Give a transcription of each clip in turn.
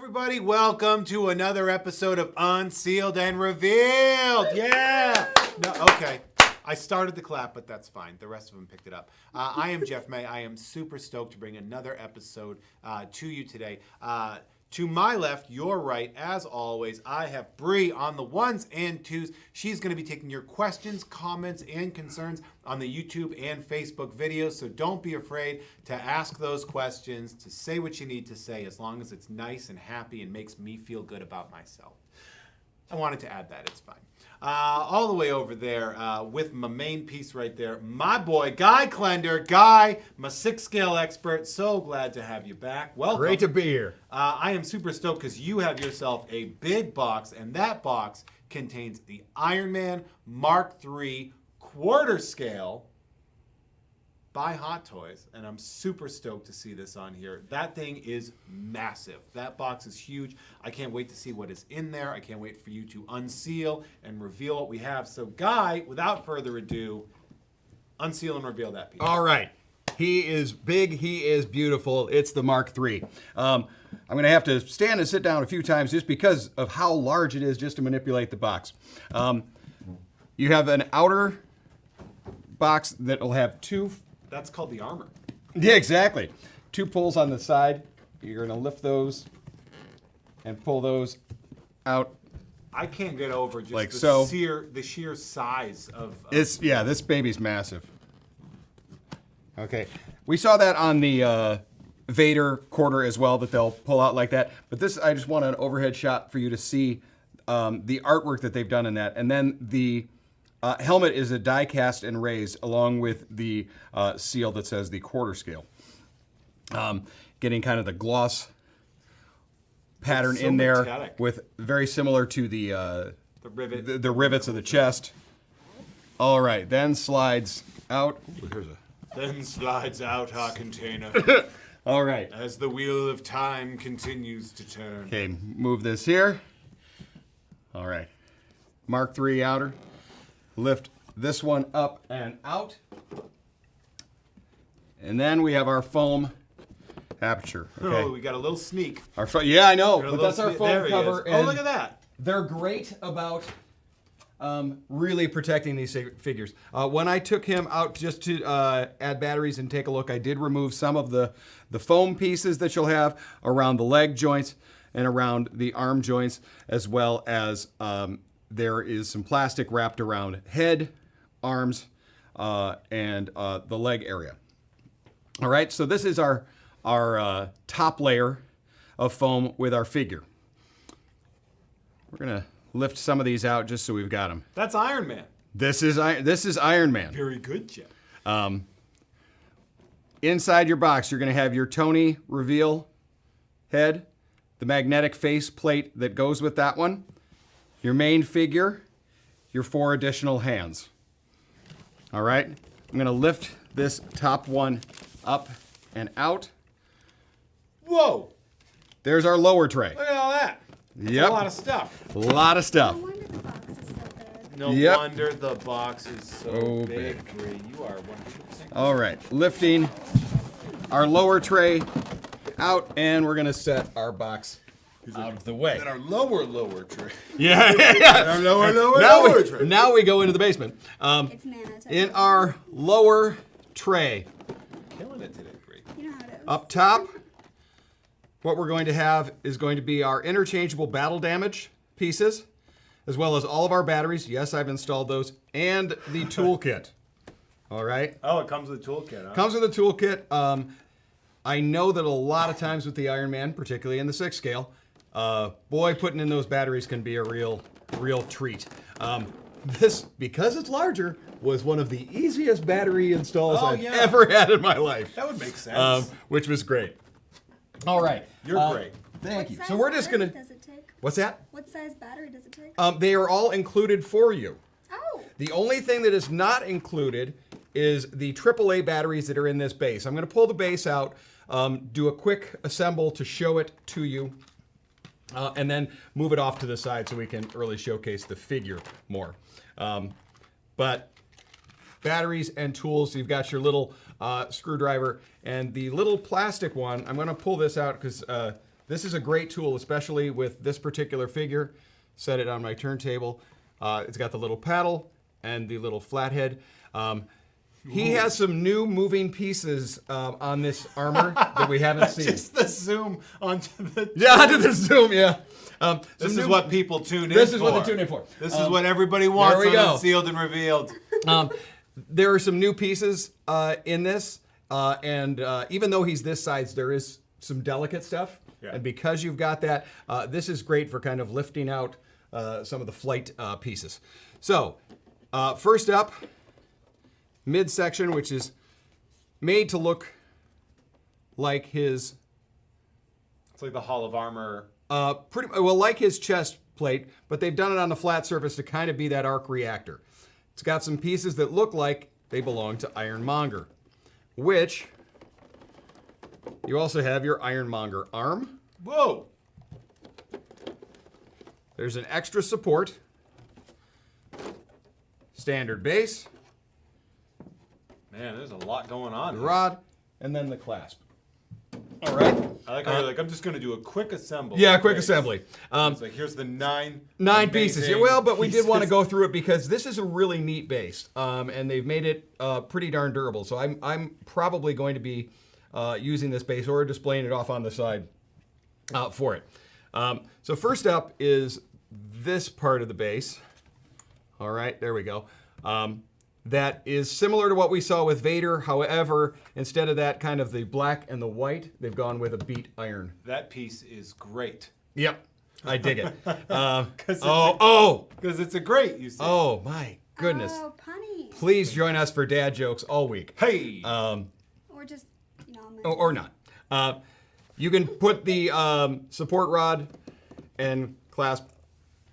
everybody. Welcome to another episode of Unsealed and Revealed. Yeah. No, okay. I started the clap, but that's fine. The rest of them picked it up. I am Jeff May. I am super stoked to bring another episode to you today. To my left, your right, as always, I have Bree on the ones and twos. She's going to be taking your questions, comments, and concerns on the YouTube and Facebook videos. So don't be afraid to ask those questions, to say what you need to say, as long as it's nice and happy and makes me feel good about myself. I wanted to add that. It's fine. All the way over there with my main piece right there, my boy, Guy Klender. Guy, my 6-scale expert. So glad to have you back. Welcome. Great to be here. I am super stoked because you have yourself a big box, and that box contains the Iron Man Mark III quarter scale by Hot Toys, and I'm super stoked to see this on here. That thing is massive. That box is huge. I can't wait to see what is in there. I can't wait for you to unseal and reveal what we have. So Guy, without further ado, unseal and reveal that piece. All right. He is big. He is beautiful. It's the Mark III. I'm going to have to stand and sit down a few times just because of how large it is just to manipulate the box. You have an outer box that will have two... That's called the armor. Yeah, exactly. 2 pulls on the side. You're going to lift those and pull those out. I can't get over just like the sheer size of... Yeah, this baby's massive. Okay. We saw that on the Vader quarter as well, that they'll pull out like that. But this, I just want an overhead shot for you to see the artwork that they've done in that. And then the... helmet is a die cast and raised along with the seal that says the quarter scale. Getting kind of the gloss pattern in there metallic. with very similar to the rivet. the rivets of the chest. All right, then slides out. Then slides out our container All right. as the wheel of time continues to turn. Okay, move this here. All right. Mark III outer. Lift this one up and out. And then we have our foam aperture. Okay. Oh, we got a little sneak. Yeah, I know, Got a but little that's our sneak. foam There he cover. is. Oh, look at that. They're great about really protecting these figures. When I took him out just to add batteries and take a look, I did remove some of the foam pieces that you'll have around the leg joints and around the arm joints, as well as there is some plastic wrapped around head, arms, and the leg area. All right, so this is our top layer of foam with our figure. We're gonna lift some of these out just so we've got them. That's Iron Man. This is Iron Man. Very good, Jeff. Inside your box, you're gonna have your Tony reveal head, the magnetic face plate that goes with that one, your main figure, your 4 additional hands. All right, I'm gonna lift this top one up and out. Whoa! There's our lower tray. Look at all that. That's Yep. a lot of stuff. A lot of stuff. No wonder the box is so big. No Yep. wonder the box is so Oh, big, Bree. You are 100%. All right, lifting our lower tray out, and we're gonna set our box out of the way. And our lower tray. Yeah. Our lower tray. Now we go into the basement. It's nano In technology. our lower tray, Killing it today, Bree. You know how it is. up top, what we're going to have is going to be our interchangeable battle damage pieces, as well as all of our batteries. Yes, I've installed those, and the toolkit. All right. Oh, it comes with a toolkit, huh? Comes with a toolkit. I know that a lot of times with the Iron Man, particularly in the 6 scale, boy, putting in those batteries can be a real treat. This, because it's larger, was one of the easiest battery installs I've ever had in my life. That would make sense. Which was great. All right. You're great. Thank you. What So size we're just battery gonna. Does it take? What's that? What size battery does it take? They are all included for you. Oh. The only thing that is not included is the AAA batteries that are in this base. I'm going to pull the base out, do a quick assemble to show it to you, and then move it off to the side so we can really showcase the figure more. But batteries and tools, you've got your little screwdriver and the little plastic one. I'm going to pull this out because this is a great tool, especially with this particular figure. Set it on my turntable. It's got the little paddle and the little flathead. He has some new moving pieces on this armor that we haven't seen. Just the zoom onto the... Yeah, onto the zoom, yeah. This is what people tune in for. This is what they tune in for. This is what everybody wants there we on go. Unsealed and Revealed. There are some new pieces in this, and even though he's this size, there is some delicate stuff. Yeah. And because you've got that, this is great for kind of lifting out some of the flight pieces. So, first up, midsection, which is made to look like his... It's like the Hall of Armor. Pretty well, like his chest plate, but they've done it on the flat surface to kind of be that arc reactor. It's got some pieces that look like they belong to Ironmonger, which you also have your Ironmonger arm. Whoa! There's an extra support, standard base, Man, there's a lot going on. the here. rod, and then the clasp. All right. I like how you're like, I'm just going to do a quick assembly. Yeah, quick Great. assembly. It's like, here's the nine Pieces. Yeah, amazing well, but we did want to pieces. go through it because this is a really neat base, and they've made it pretty darn durable. So I'm probably going to be using this base or displaying it off on the side for it. So first up is this part of the base. All right, there we go. That is similar to what we saw with Vader. However, instead of that kind of the black and the white, they've gone with a beat iron. That piece is great. Yep, I dig it. Because it's a great, you see. Oh my goodness. Oh, punny. Please join us for dad jokes all week. Hey! Or just, Or not. You can put the support rod and clasp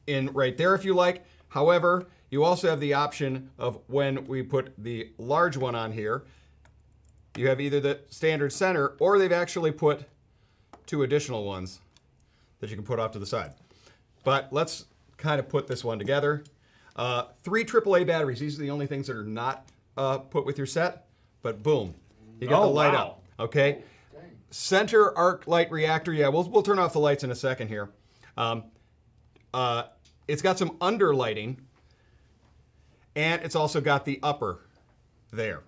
in right there if you like. However, you also have the option of when we put the large one on here, you have either the standard center or they've actually put two additional ones that you can put off to the side. But let's kind of put this one together. 3 AAA batteries. These are the only things that are not put with your set. But boom, you got the light wow. up. Okay. Center arc light reactor. Yeah, we'll turn off the lights in a second here. It's got some under lighting, and it's also got the upper there.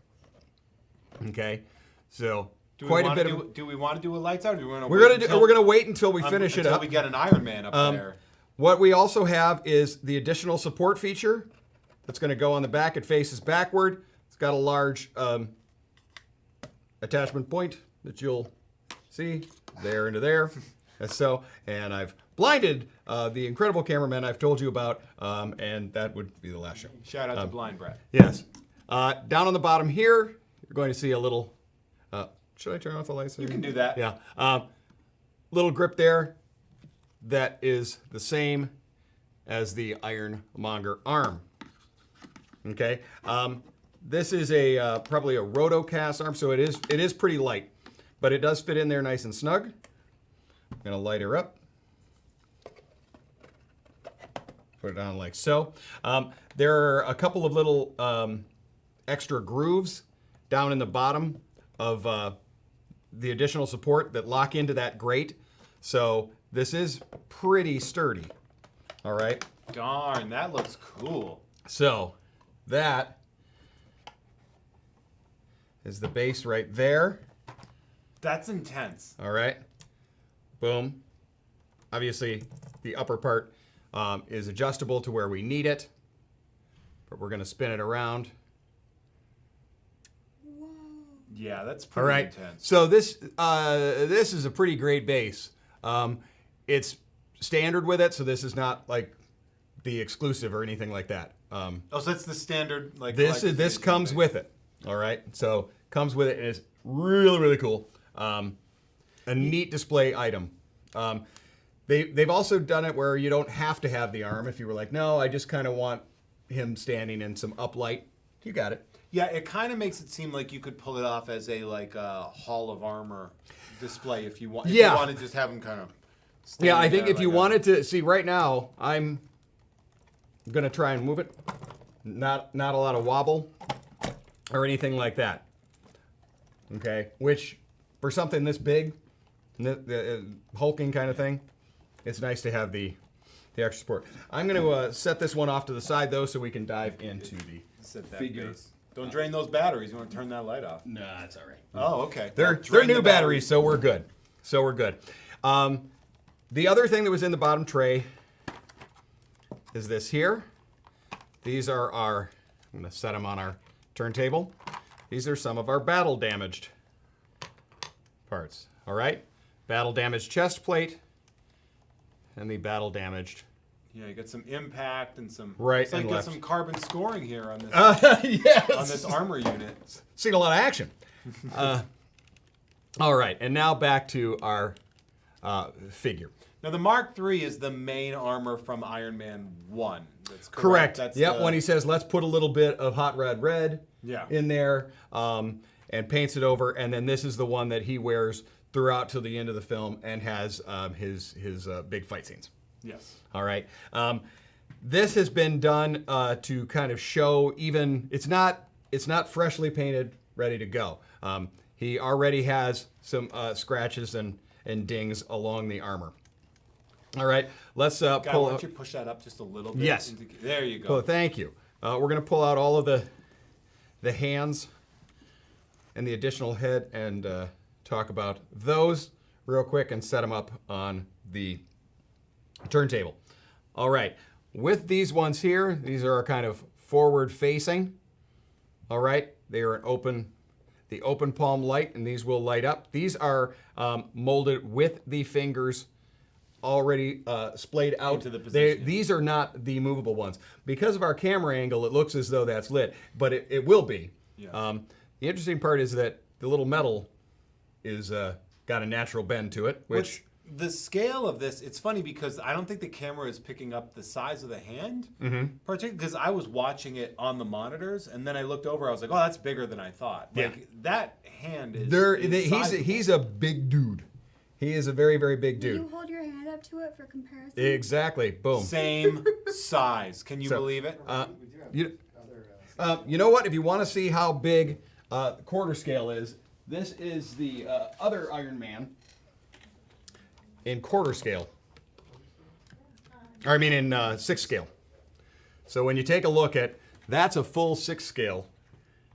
Okay, so do quite we a wanna bit do, of. do we want to do a lights out? Or do we want to We're gonna wait until we finish it until up. we get an Iron Man up there. What we also have is the additional support feature that's going to go on the back. It faces backward. It's got a large attachment point that you'll see there into there. So, and I've blinded the incredible cameraman I've told you about, and that would be the last show. Shout out to Blind Brett. Yes. Down on the bottom here, you're going to see a little. Should I turn off the lights? You can do that. Yeah. Little grip there. That is the same as the Ironmonger arm. Okay. This is a probably a rotocast arm, so it is pretty light, but it does fit in there nice and snug. I'm gonna light her up. Put it on like so. There are a couple of little extra grooves down in the bottom of the additional support that lock into that grate. So this is pretty sturdy. All right. Darn, that looks cool. So that is the base right there. That's intense. All right. Boom. Obviously, the upper part is adjustable to where we need it, but we're going to spin it around. Yeah, that's All pretty right. intense. So this is a pretty great base. It's standard with it, so this is not like the exclusive or anything like that. Oh, so that's the standard like. This comes base. with it. All right. So comes with it, and it's really really cool. A neat display item. They've also done it where you don't have to have the arm. If you were like, no, I just kind of want him standing in some uplight, you got it. Yeah, it kind of makes it seem like you could pull it off as a Hall of Armor display if you want. If Yeah. you want to just have him kind of. Yeah, I think if you wanted to see right now, I'm gonna try and move it. Not a lot of wobble or anything like that. Okay, which for something this big the hulking kind of thing, it's nice to have the extra support. I'm going to set this one off to the side, though, so we can dive into the Set that figure. base. Don't drain those batteries. You want to turn that light off? Nah, that's all right. Oh, okay. They're Drain new the batteries, so we're good. The other thing that was in the bottom tray is this here. These are our, I'm going to set them on our turntable. These are some of our battle damaged parts. All right? Battle damaged chest plate and the battle damaged. Yeah, you got some impact and some. Right Looks like and you got left. some carbon scoring here on this Yes. on this armor unit. Seen a lot of action. All right, and now back to our figure. Now the Mark III is the main armor from Iron Man 1. That's Correct. That's Yep. the- When he says, "Let's put a little bit of Hot Rod Red Yeah. in there," and paints it over, and then this is the one that he wears throughout to the end of the film and has his big fight scenes. Yes. All right. This has been done to kind of show even it's not freshly painted, ready to go. He already has some scratches and dings along the armor. All right. Let's Guy, pull why out. don't you push that up just a little bit? Yes. There you go. Oh, thank you. We're going to pull out all of the hands and the additional head and talk about those real quick and set them up on the turntable. All right. With these ones here, these are kind of forward facing. All right. They are the open palm light, and these will light up. These are molded with the fingers already splayed out. Into the position. These are not the movable ones. Because of our camera angle, it looks as though that's lit, but it will be. Yeah. The interesting part is that the little metal is got a natural bend to it, which the scale of this, it's funny because I don't think the camera is picking up the size of the hand, particularly because I was watching it on the monitors, and then I looked over, I was like, oh, that's bigger than I thought. Yeah. Like, that hand is, he's a big dude. He is a very, very big Will dude. you hold your hand up to it for comparison? Exactly. Boom. same size. Can you So, believe it? You know what? If you want to see how big quarter scale is, this is the other Iron Man in quarter scale. Or I mean in 6 scale. So when you take a look at, that's a full 6 scale.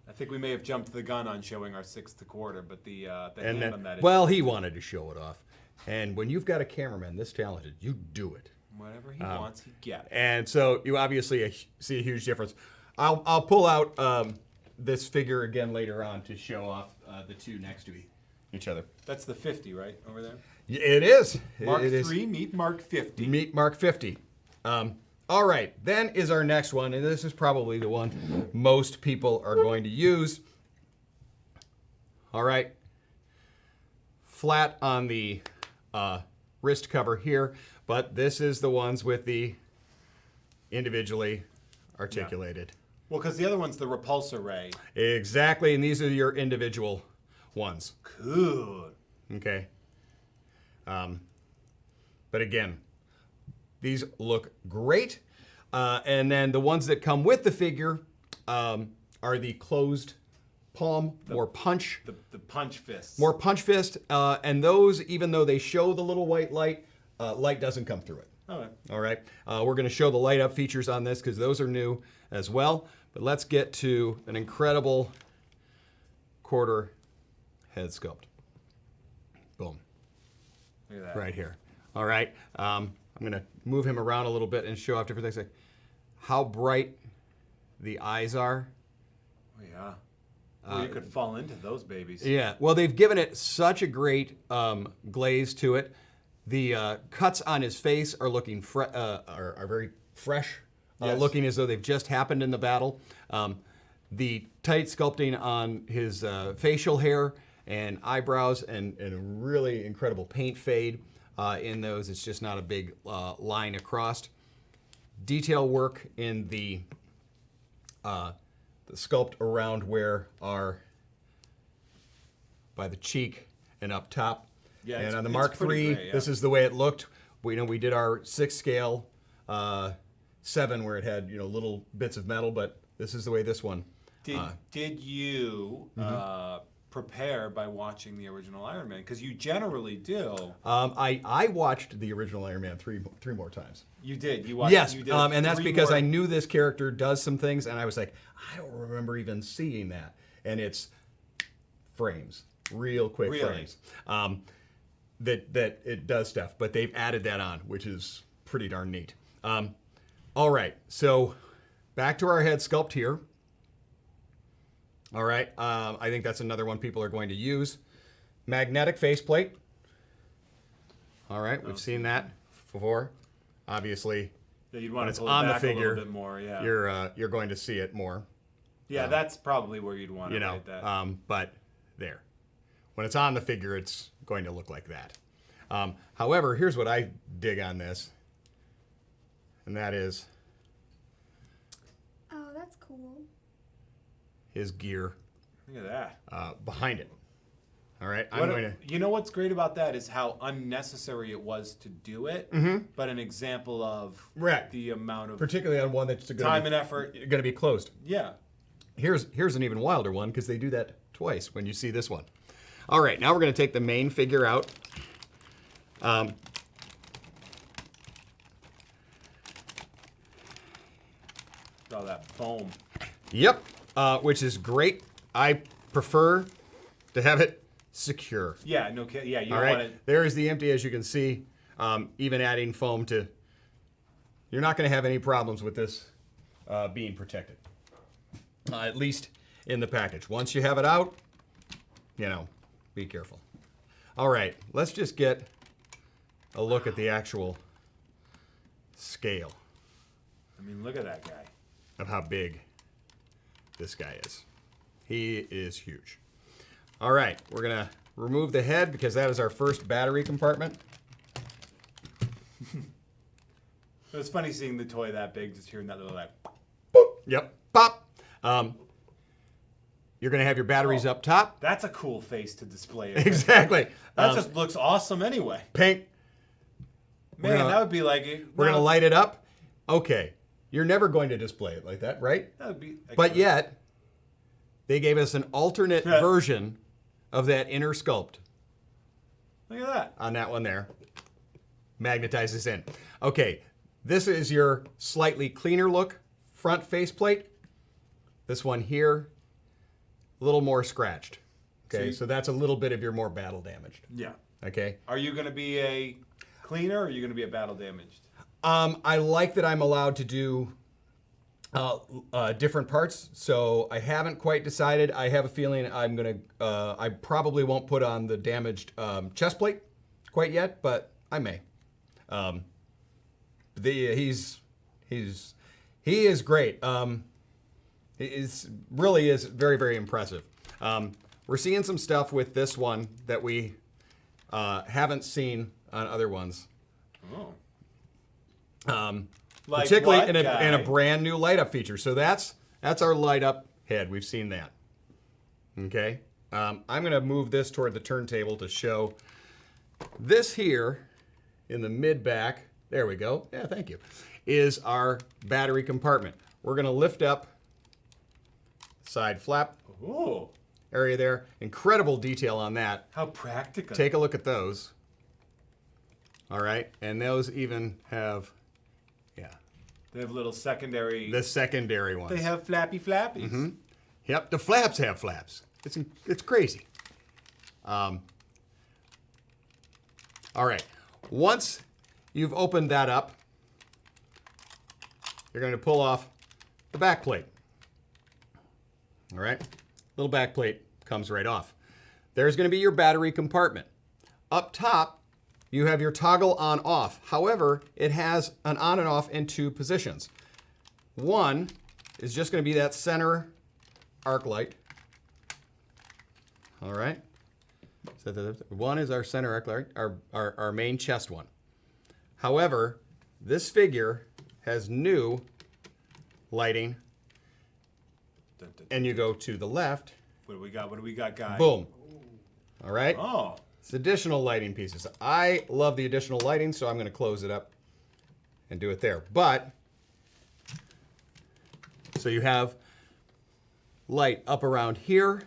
I think we may have jumped the gun on showing our 6 1/4, but the And hand then, on that is well, he wanted to show it off. And when you've got a cameraman this talented, you do it. whatever he wants, he gets. And so you obviously see a huge difference. I'll pull out this figure again later on to show off the two next to each other. That's the 50, right, over there? It is. Mark it is. III, meet Mark 50. Meet Mark 50. All right, then is our next one, and this is probably the one most people are going to use. All right, flat on the wrist cover here, but this is the ones with the individually articulated. Well, because the other one's the repulsor ray. Exactly, and these are your individual ones. Cool. Okay. But again, these look great. And then the ones that come with the figure are the closed palm, more punch. The punch fists. More punch fist. And those, even though they show the little white light, light doesn't come through it. Okay. All right. We're going to show the light up features on this because those are new as well. But let's get to an incredible quarter head sculpt. Boom. Look at that. Right here. All right. I'm going to move him around a little bit and show off different things like how bright the eyes are. Oh, yeah. Well, you could fall into those babies. Yeah. Well, they've given it such a great glaze to it. The cuts on his face are looking are very fresh, Yes. looking as though they've just happened in the battle. The tight sculpting on his facial hair and eyebrows and a really incredible paint fade in those. It's just not a big line across. Detail work in the sculpt around where our by the cheek and up top. Yeah, and on the it's Mark pretty III, gray, yeah. this is the way it looked. We did our 6 scale 7 where it had little bits of metal, but this is the way this one. Did you prepare by watching the original Iron Man? Because you generally do. I watched the original Iron Man three more times. You did. You watched. Yes, You did and that's because more. I knew this character does some things, and I was like, I don't remember even seeing that. And it's frames, real quick frames. That it does stuff, but they've added that on, which is pretty darn neat. All right, so back to our head sculpt here. All right, I think that's another one people are going to use. Magnetic faceplate. All right, we've seen that before. Obviously, Yeah, you'd when want it's to pull it on the back figure, a little bit more. Yeah. you're going to see it more. Yeah, that's probably where you'd want to write that. But there. When it's on the figure, it's going to look like that. However, here's what I dig on this, and that is Oh, that's cool. his gear Look at that. behind it. All right, You know what's great about that is how unnecessary it was to do it, but an example of Right. the amount of particularly on one that's time and effort. going to be closed. Yeah. Here's an even wilder one because they do that twice when you see this one. All right, now we're going to take the main figure out. Oh, that foam. Yep, which is great. I prefer to have it secure. Yeah, no kidding. Yeah, you All don't right, want it. there is the empty, as you can see. Even adding foam to, you're not going to have any problems with this being protected. At least in the package. Once you have it out, be careful. All right, let's just get a look at the actual scale I mean, look at that guy. of how big this guy is. He is huge. All right, we're going to remove the head because that is our first battery compartment. It was funny seeing the toy that big, just hearing that little like. Yep, pop. You're going to have your batteries up top. That's a cool face to display it. Exactly. That just looks awesome anyway. Pink. Man, gonna- that would be like. We're going to light it up. Okay, you're never going to display it like that, right? That would be. But yet, they gave us an alternate version of that inner sculpt Look at that. on that one there. Magnetizes in. Okay, this is your slightly cleaner look front faceplate. This one here, a little more scratched. Okay, so that's a little bit of your more battle damaged. Yeah. Okay. Are you going to be a cleaner or are you going to be a battle damaged? I like that I'm allowed to do different parts, so I haven't quite decided. I have a feeling I probably won't put on the damaged chest plate quite yet, but I may. He is great. He really is very, very impressive. We're seeing some stuff with this one that we haven't seen on other ones. Oh. Particularly what, in a guy? brand new light up feature. So that's our light up head. We've seen that. Okay. I'm going to move this toward the turntable to show this here in the mid back. There we go. Yeah, thank you. Is our battery compartment. We're going to lift up side flap Ooh. area there. Incredible detail on that. How practical. Take a look at those. All right. And those even have, They have little secondary. the secondary ones. They have flappy flappies. Mm-hmm. Yep, the flaps have flaps. It's crazy. All right. Once you've opened that up, you're going to pull off the back plate. All right. Little back plate comes right off. There's going to be your battery compartment. Up top, you have your toggle on off. However, it has an on and off in two positions. One is just going to be that center arc light. All right. So one is our center arc light, our main chest one. However, this figure has new lighting, Dun, dun, dun. and you go to the left. What do we got? What do we got, guy? Boom. All right. Oh. It's additional lighting pieces. I love the additional lighting, so I'm going to close it up and do it there. But, so you have light up around here,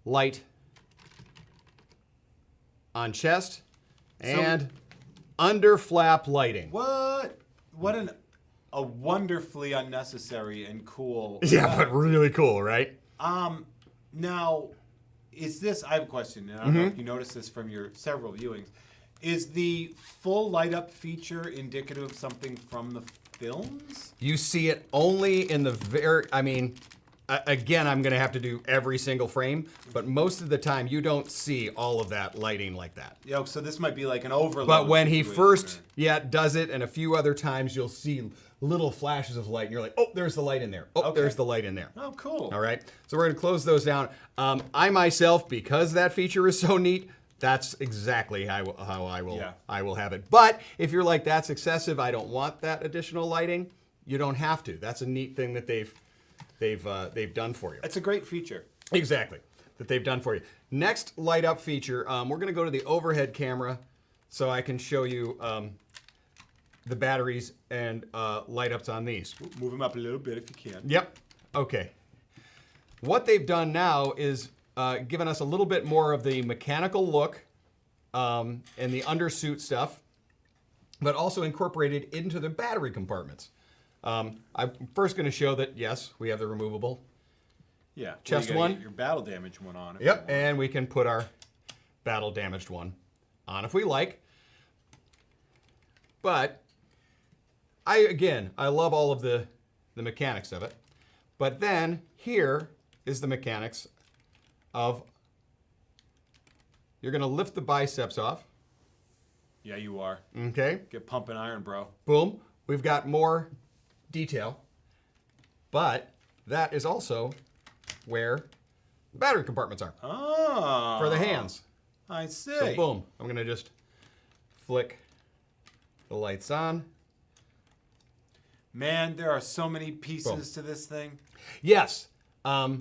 light on chest and under flap lighting. What? What a wonderfully unnecessary and cool. Yeah, but really cool, right? Now, is this? I have a question, and I don't know if you noticed this from your several viewings. Is the full light up feature indicative of something from the films? You see it only in the very, I mean, again, I'm going to have to do every single frame, but most of the time you don't see all of that lighting like that. Yeah, so this might be like an overload. But when he situation first, there. does it, and a few other times you'll see little flashes of light, and you're like, oh, there's the light in there. Oh, Okay. there's the light in there. Oh, cool. All right, so we're going to close those down. I myself, because that feature is so neat, that's exactly how I will have it. But if you're like, that's excessive, I don't want that additional lighting, you don't have to. That's a neat thing that they've done for you. It's a great feature. Exactly, that they've done for you. Next light up feature, we're going to go to the overhead camera so I can show you the batteries and light ups on these. Move them up a little bit if you can. Yep. Okay. What they've done now is given us a little bit more of the mechanical look and the undersuit stuff, but also incorporated into the battery compartments. I'm first going to show that, yes, we have the removable. Yeah. Chest you gotta one. get your battle damage one on. If you Yep, want. and we can put our battle damaged one on if we like. But I love all of the mechanics of it. But then here is the mechanics of, you're going to lift the biceps off. Yeah, you are. Okay. Get pumping iron, bro. Boom. We've got more detail. But that is also where the battery compartments are Oh. for the hands. I see. So boom. I'm going to just flick the lights on. Man, there are so many pieces to this thing. Yes. There's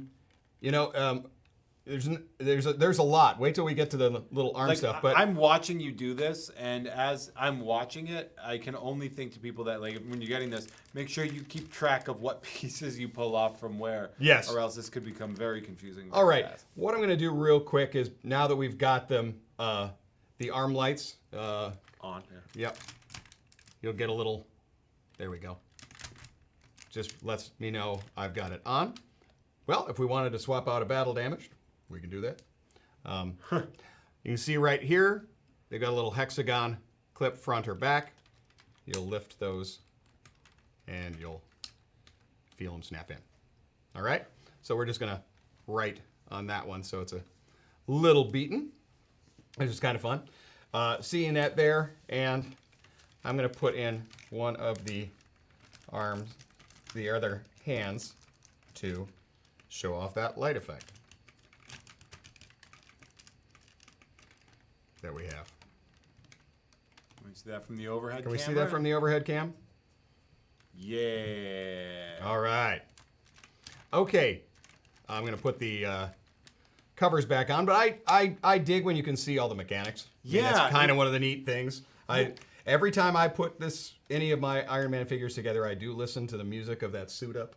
a lot. Wait till we get to the little arm stuff. But I'm watching you do this, and as I'm watching it, I can only think to people that, like, when you're getting this, make sure you keep track of what pieces you pull off from where. Yes. Or else this could become very confusing. all right, fast. what I'm going to do real quick is, now that we've got them, the arm lights. On. Yeah. Yep. You'll get a little. There we go. Just lets me know I've got it on. Well, if we wanted to swap out a battle damaged, we can do that. You can see right here, they've got a little hexagon clip front or back. You'll lift those and you'll feel them snap in. All right? So we're just going to write on that one so it's a little beaten, which is kind of fun. Seeing that there, and I'm going to put in one of the arms, the other hands, to show off that light effect that we have. Can we see that from the overhead Can we camera? see that from the overhead cam? Yeah. All right. Okay. I'm going to put the covers back on, but I dig when you can see all the mechanics. I mean, Yeah, that's kind of one of the neat things. Every time I put any of my Iron Man figures together, I do listen to the music of that suit up.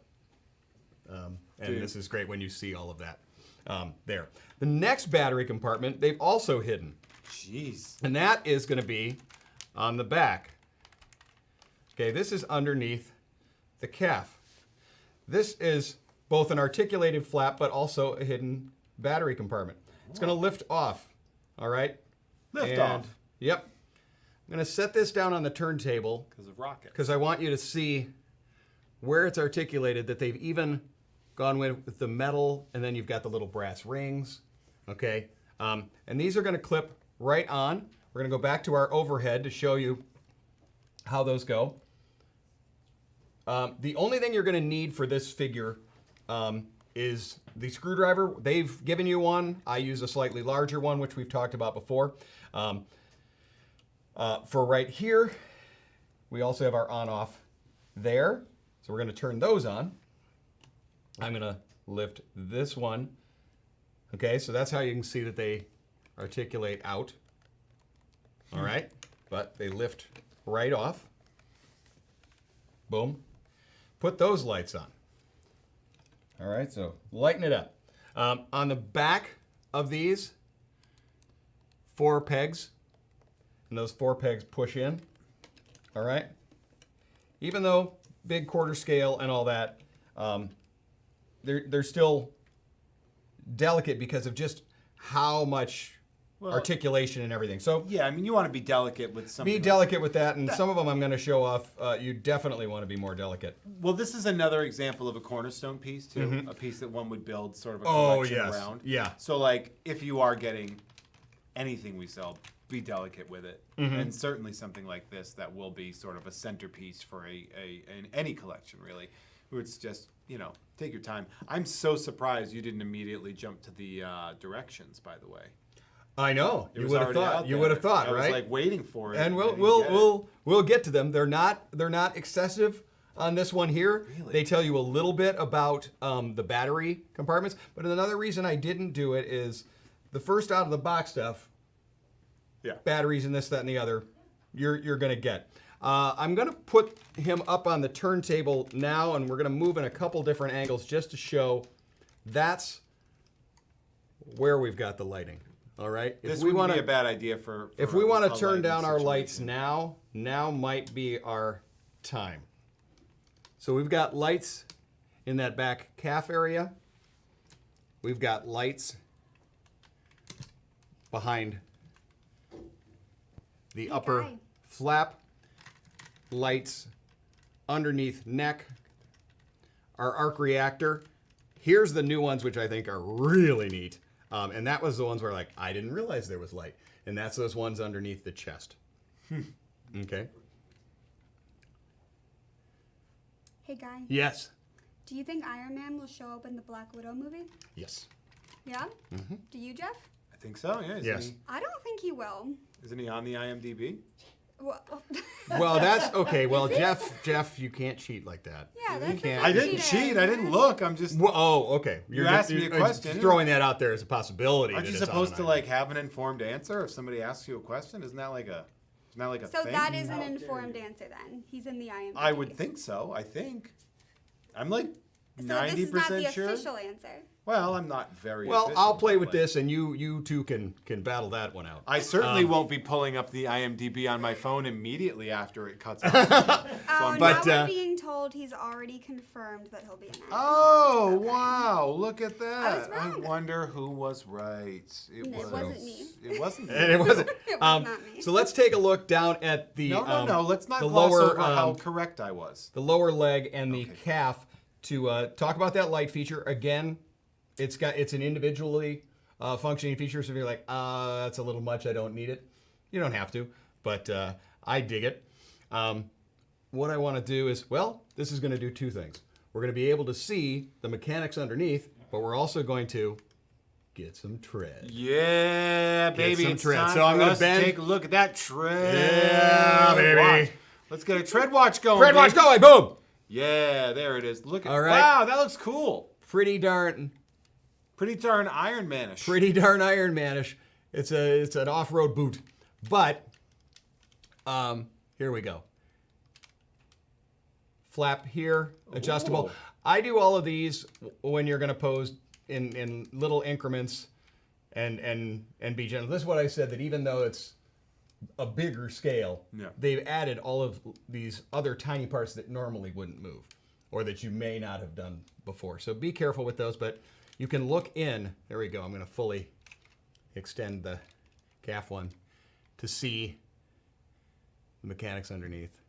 And this is great when you see all of that there. The next battery compartment, they've also hidden. Jeez. And that is going to be on the back. Okay, this is underneath the calf. This is both an articulated flap, but also a hidden battery compartment. It's going to lift off, all right? Lift off. Yep. I'm going to set this down on the turntable Because of rockets. because I want you to see where it's articulated, that they've even gone with the metal, and then you've got the little brass rings, okay? And these are going to clip right on. We're going to go back to our overhead to show you how those go. The only thing you're going to need for this figure is the screwdriver. They've given you one. I use a slightly larger one, which we've talked about before. For right here, we also have our on-off there. So we're going to turn those on. I'm going to lift this one. Okay, so that's how you can see that they articulate out. All right, but they lift right off. Boom. Put those lights on. All right, so lighten it up. On the back, of these 4 pegs, and those 4 pegs push in. All right. Even though big quarter scale and all that, they're still delicate because of just how much articulation and everything. So yeah, I mean, you want to be delicate with something. be delicate with that, and some of them I'm going to show off. You definitely want to be more delicate. Well, this is another example of a cornerstone piece too, a piece that one would build sort of a Oh, collection yes. around. Yeah. So like, if you are getting anything we sell, be delicate with it, and certainly something like this that will be sort of a centerpiece for any collection really. Where it's just, you know, take your time. I'm so surprised you didn't immediately jump to the directions. By the way, I know. It You was would have already thought. out You there. would have thought, I right? was like waiting for it, And I didn't get it. we'll get to them. They're not excessive on this one here. Really? They tell you a little bit about the battery compartments. But another reason I didn't do it is the first out of the box stuff. Yeah. Batteries and this, that, and the other. You're gonna get. I'm gonna put him up on the turntable now, and we're gonna move in a couple different angles just to show that's where we've got the lighting. All right. This wouldn't be a bad idea for If we want a to turn lighting down our lights situation. now might be our time. So we've got lights in that back calf area. We've got lights behind the upper Guy. flap. Lights underneath neck. Our arc reactor. Here's the new ones, which I think are really neat. And that was the ones where, like, I didn't realize there was light. And that's those ones underneath the chest. Okay. Hey, Guy. Yes. Do you think Iron Man will show up in the Black Widow movie? Yes. Yeah? Do you, Jeff? I think so. Yeah. Yes. I don't think he will. Isn't he on the IMDb? Well, Well, that's okay. Well, Jeff, you can't cheat like that. yeah, that's can't. I didn't cheat. I didn't look. I'm just. Well, oh, okay. You asked me a question. just throwing that out there as a possibility. Aren't that you it's on supposed an to island. like have an informed answer if somebody asks you a question? Isn't that like a So thing? that is an informed answer then. He's in the IMDb. I would think so. I think. I'm like So this is not 90% the sure. official answer. Well, I'm not very. Well, efficient, I'll play but, with like, this, and you two can battle that one out. I certainly won't be pulling up the IMDb on my phone immediately after it cuts off. Oh, But, now we're being told he's already confirmed that he'll be in it. Oh, wow. Look at that. was wrong. wonder who was right. It wasn't me. It wasn't me. And it wasn't. It was not me. So let's take a look down at the No. Let's not the gloss lower over how correct I was. the lower leg and the calf to talk about that light feature again. It's an individually functioning feature. So if you're like, that's a little much, I don't need it. You don't have to, but I dig it. What I want to do is, well, this is going to do two things. We're going to be able to see the mechanics underneath, but we're also going to get some tread. Yeah, baby. some It's tread. time So I'm for gonna us bend. to take a look at that tread. Yeah, baby. watch. Let's get a tread watch going. Tread watch baby. going, boom! Yeah, there it is. Look at All right. Wow, that looks cool. Pretty darn Iron Man-ish. Iron Man-ish. It's an off-road boot, but here we go. Flap here, adjustable. Ooh. I do all of these when you're going to pose in little increments and be gentle. This is what I said, that even though it's a bigger scale, Yeah. they've added all of these other tiny parts that normally wouldn't move or that you may not have done before. So be careful with those, but you can look in. There we go. I'm going to fully extend the calf one to see the mechanics underneath.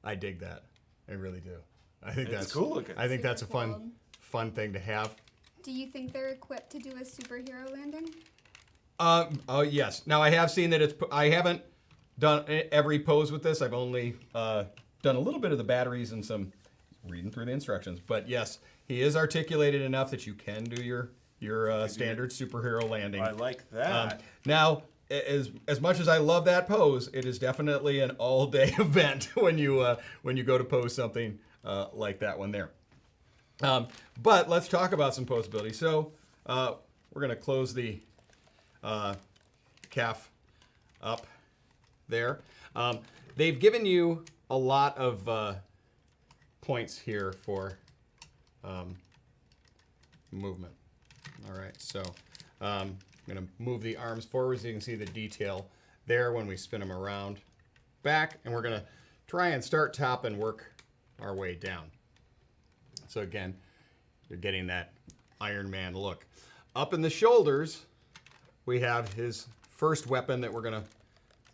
I dig that. I really do. I think It's that's cool looking. I think that's a Super cool. fun thing to have. Do you think they're equipped to do a superhero landing? Oh yes. Now I have seen that I haven't done every pose with this. I've only done a little bit of the batteries and some reading through the instructions. But yes, he is articulated enough that you can do your standard superhero landing. I like that. Now, as much as I love that pose, it is definitely an all-day event when you go to pose something like that one there. But let's talk about some posability. So we're going to close the calf up there. They've given you a lot of points here for movement. All right, so I'm going to move the arms forward so you can see the detail there when we spin them around back. And we're going to try and start top and work our way down. So again, you're getting that Iron Man look. Up in the shoulders, we have his first weapon that we're going to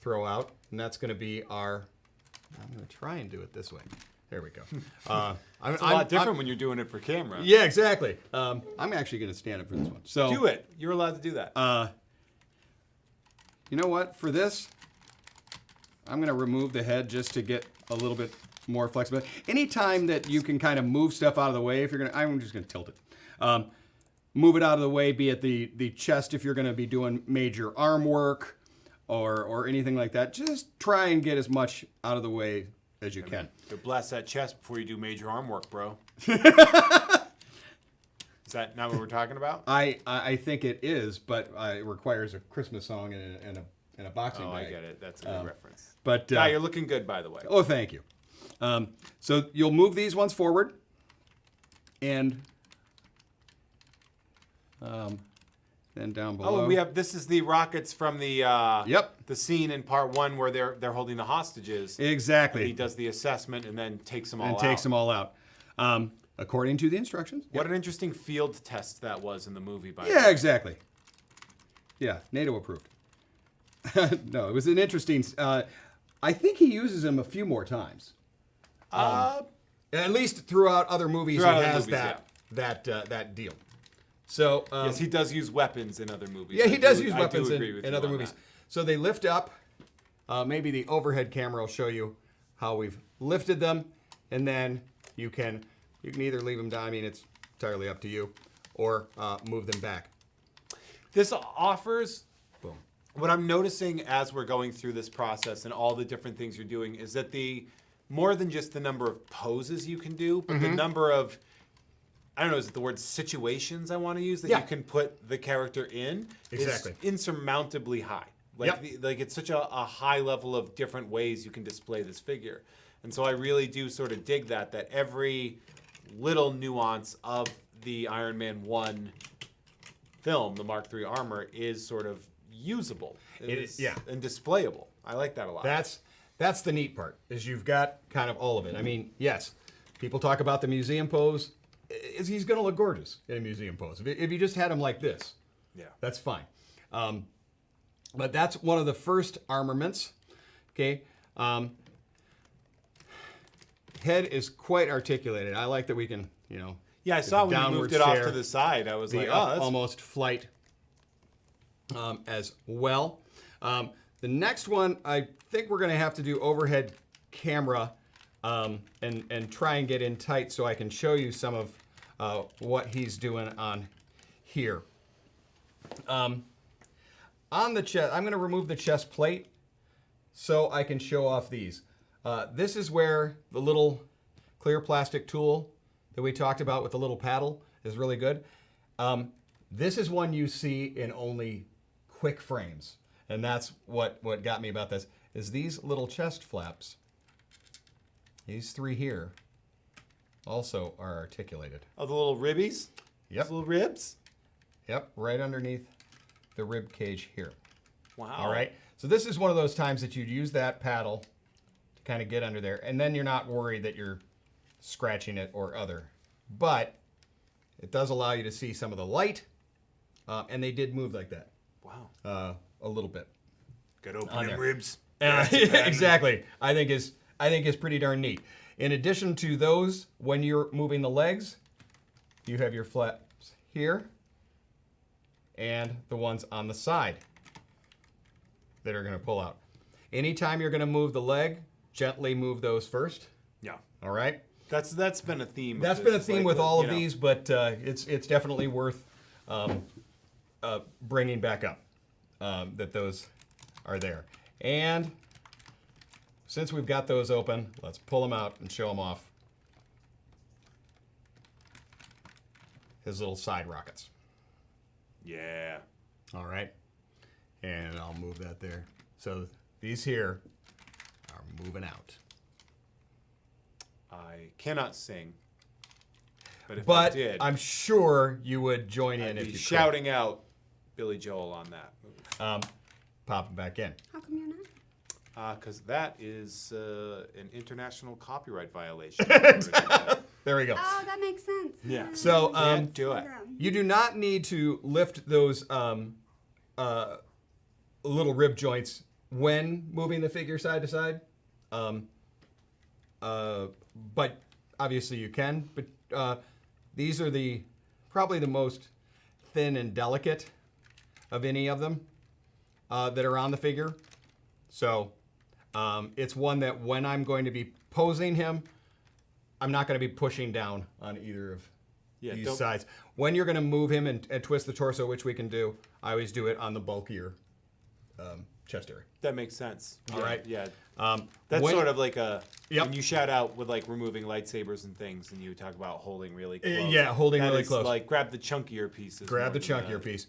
throw out. And that's going to be our... I'm going to try and do it this way. There we go. It's a lot different when you're doing it for camera. Yeah, exactly. I'm actually going to stand up for this one. So Do it. You're allowed to do that. You know what? For this, I'm going to remove the head just to get a little bit more flexibility. Anytime that you can kind of move stuff out of the way, if you're going to, I'm just going to tilt it. Move it out of the way, be it the chest if you're going to be doing major arm work or anything like that. Just try and get as much out of the way as you can. To blast that chest before you do major arm work, bro. Is that not what we're talking about? I think it is, but it requires a Christmas song and a boxing bag. I get it. That's a good reference. But Guy, you're looking good, by the way. oh, thank you. So you'll move these ones forward, and then down below. Oh, we have. This is the rockets from the Yep. the scene in part 1 where they're holding the hostages. Exactly. He does the assessment and then takes them all and out. takes them all out, according to the instructions. What an interesting field test that was in the movie. By the Yeah, way. exactly. Yeah, NATO approved. No, it was an interesting. I think he uses them a few more times. At least throughout other movies, Throughout he other has movies, that deal. So yes, he does use weapons in other movies. yeah, he does use I weapons do agree with in you other on movies. that. So they lift up. Maybe the overhead camera will show you how we've lifted them, and then you can either leave them down. I mean, it's entirely up to you, or move them back. This offers. Boom. What I'm noticing as we're going through this process and all the different things you're doing is that more than just the number of poses you can do, but the number of, I don't know, is it the word situations I want to use that Yeah. you can put the character in Exactly. is insurmountably high. Yep. Like it's such a high level of different ways you can display this figure. And so I really do sort of dig that every little nuance of the Iron Man 1 film, the Mark III armor, is sort of usable. It is, yeah. And displayable. I like that a lot. That's the neat part, is you've got kind of all of it. I mean, yes, people talk about the museum pose. He's going to look gorgeous in a museum pose. If you just had him like this, Yeah. that's fine. But that's one of the first armaments. Okay. Head is quite articulated. I like that we can, Yeah, I saw when you downward moved it off stare, to the side. I was the like, up oh, that's almost flight as well. The next one, I think we're going to have to do overhead camera and try and get in tight so I can show you some of what he's doing on here. On the chest, I'm going to remove the chest plate so I can show off these. This is where the little clear plastic tool that we talked about with the little paddle is really good. This is one you see in only quick frames. And that's what got me about this, is these little chest flaps, these three here, also are articulated. Oh, the little ribbies? Yep. Those little ribs? Yep, right underneath the rib cage here. Wow. All right. So this is one of those times that you'd use that paddle to kind of get under there, and then you're not worried that you're scratching it or other. But it does allow you to see some of the light, and they did move like that. Wow. A little bit. Got to open On them there. ribs. Exactly. I think is pretty darn neat. In addition to those, when you're moving the legs, you have your flaps here and the ones on the side that are going to pull out. Anytime you're going to move the leg, gently move those first. Yeah. All right. That's been a theme. That's of been a this, theme like, with all of you know. these, but it's definitely worth bringing back up that those are there. And since we've got those open, let's pull them out and show them off. His little side rockets. Yeah. All right. And I'll move that there. So these here are moving out. I cannot sing. But if I But did, I'm sure you would join in I'd if be you shouting out Billy Joel on that move. Pop him back in. How come you're not? Because that is an international copyright violation. There we go. Oh, that makes sense. Yeah. So Can't do it. you do not need to lift those little rib joints when moving the figure side to side. But obviously you can. But these are probably the most thin and delicate of any of them that are on the figure. So it's one that when I'm going to be posing him, I'm not going to be pushing down on either of these sides. When you're going to move him and twist the torso, which we can do, I always do it on the bulkier chest area. That makes sense. All right. Yeah. That's sort of like when you shout out with like removing lightsabers and things, and you talk about holding really close. Yeah, holding that really is close. Like grab the chunkier pieces. Grab the chunkier piece.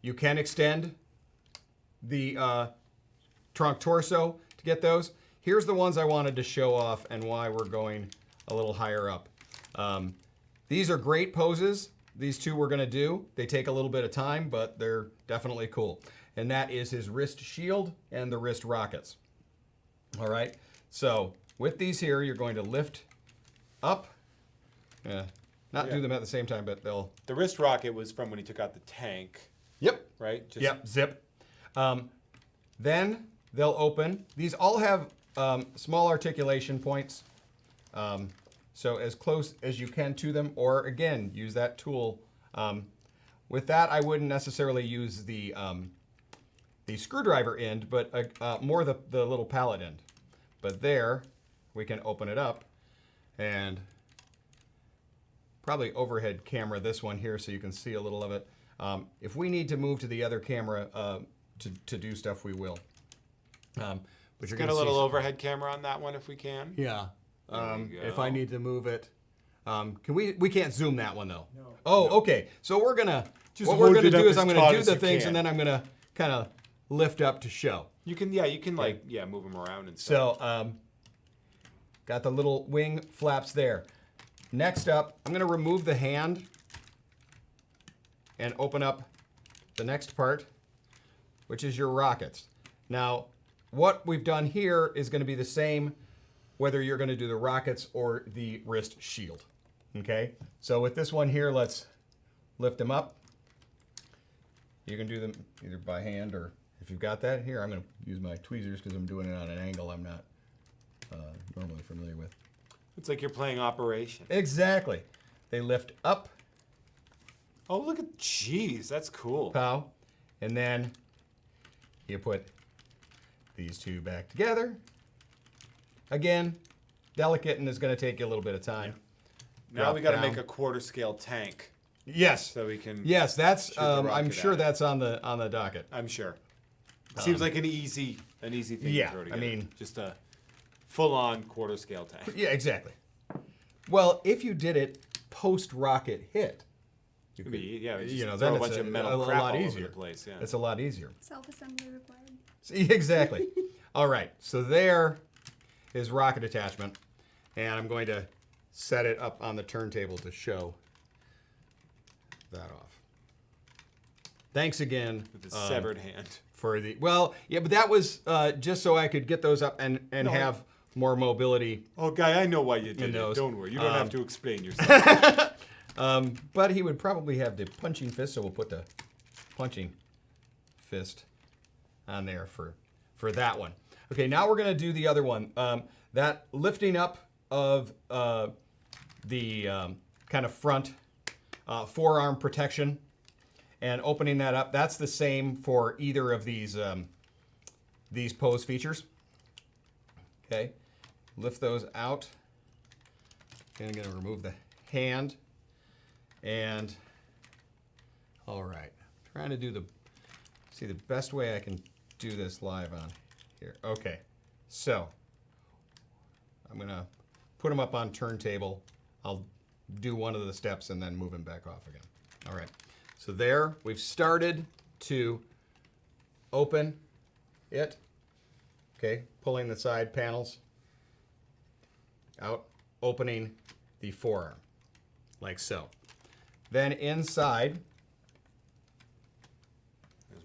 You can extend the trunk torso to get those. Here's the ones I wanted to show off and why we're going a little higher up. These are great poses. These two we're going to do. They take a little bit of time, but they're definitely cool. And that is his wrist shield and the wrist rockets. All right. So with these here, you're going to lift up. Not do them at the same time, but they'll... The wrist rocket was from when he took out the tank. Yep. Right? Yep, zip. Then they'll open. These all have small articulation points. So as close as you can to them, or again, use that tool. With that, I wouldn't necessarily use the screwdriver end, but more the little pallet end. But there, we can open it up and probably overhead camera this one here so you can see a little of it. If we need to move to the other camera to do stuff, we will. But Let's get a little overhead camera on that one if we can. Yeah. If go. I need to move it. Can we can't zoom that one though. No. Oh, okay. So we're gonna Just what we're hold gonna it up do is as I'm taut gonna do as the you things can. and then I'm gonna kind of lift up to show. You can move them around and stuff. So got the little wing flaps there. Next up, I'm gonna remove the hand and open up the next part, which is your rockets. Now, what we've done here is going to be the same whether you're going to do the rockets or the wrist shield. Okay? So with this one here, let's lift them up. You can do them either by hand or if you've got that here, I'm going to use my tweezers because I'm doing it on an angle I'm not normally familiar with. It's like you're playing Operation. Exactly. They lift up, Oh, look at, jeez, that's cool. pow, and then you put these two back together. Again, delicate and is going to take you a little bit of time. Now Drop we got to down. make a quarter scale tank Yes. so we can. Yes, that's. shoot the I'm rocket sure at it. that's on the docket. I'm sure. Seems like an easy thing yeah, to throw I together. mean- just a full-on quarter scale tank. Yeah, exactly. Well, if you did it post rocket hit, you could, Just then throw a it's bunch of metal a crap lot all easier. over the place. Yeah. It's a lot easier. Self-assembly required. See, exactly. All right, so there is rocket attachment, and I'm going to set it up on the turntable to show that off. Thanks again. With the severed hand. For the but that was just so I could get those up and have more mobility. Oh, Guy, I know why you did it. those. Don't worry. You don't have to explain yourself. But he would probably have the punching fist, so we'll put the punching fist on there for that one. Okay, now we're going to do the other one. That lifting up of the kind of front forearm protection and opening that up. That's the same for either of these pose features. Okay, lift those out. And I'm going to remove the hand. And all right, trying to do the best way I can do this live on here. Okay, so I'm gonna put them up on turntable. I'll do one of the steps and then move them back off again. All right, so there we've started to open it. Okay, pulling the side panels out, opening the forearm like so. Then inside,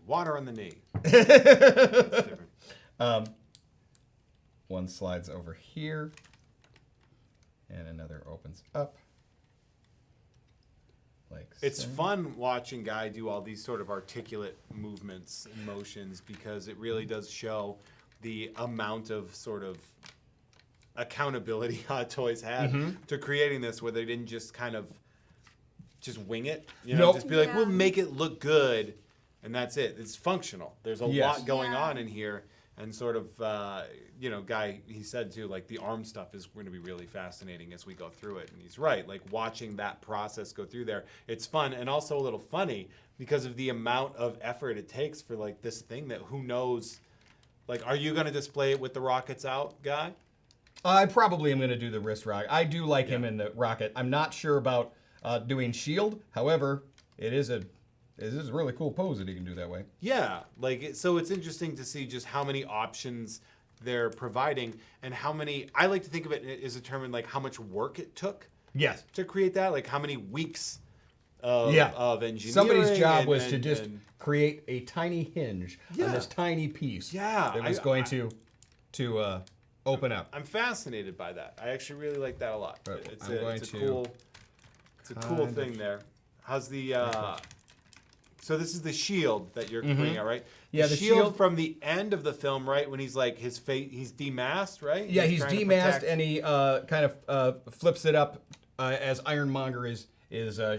water on the knee. It's different. One slides over here, and another opens up. Like It's so. fun watching Guy do all these sort of articulate movements and motions because it really does show the amount of sort of accountability Hot Toys had to creating this, where they didn't just kind of just wing it, you know, Nope. just be like, Yeah. we'll make it look good, and that's it. It's functional. There's a Yes. lot going Yeah. on in here, and sort of, you know, Guy, he said too, like the arm stuff is going to be really fascinating as we go through it, and he's right. Like watching that process go through there, it's fun and also a little funny because of the amount of effort it takes for like this thing that who knows. Like, are you going to display it with the rockets out, Guy? I probably am going to do the wrist rocket. I do like him Yeah. in the rocket. I'm not sure about doing shield. However, it is a really cool pose that he can do that way. Yeah, so it's interesting to see just how many options they're providing and how many. I like to think of it as a term in like how much work it took Yes. to create that, like how many weeks of engineering. Somebody's job and- was to and- just and- create a tiny hinge Yeah. on this tiny piece. Yeah, That was going to open up. I'm fascinated by that. I actually really like that a lot. Right, It's I'm a going it's a to cool, it's a cool kind of- thing there. How's the? So this is the shield that you're putting out, right? Yeah, the the shield shield- from the end of the film, right? When he's like his face, he's demasked, right? Yeah, he's trying to demasked protect- and he kind of flips it up as Ironmonger is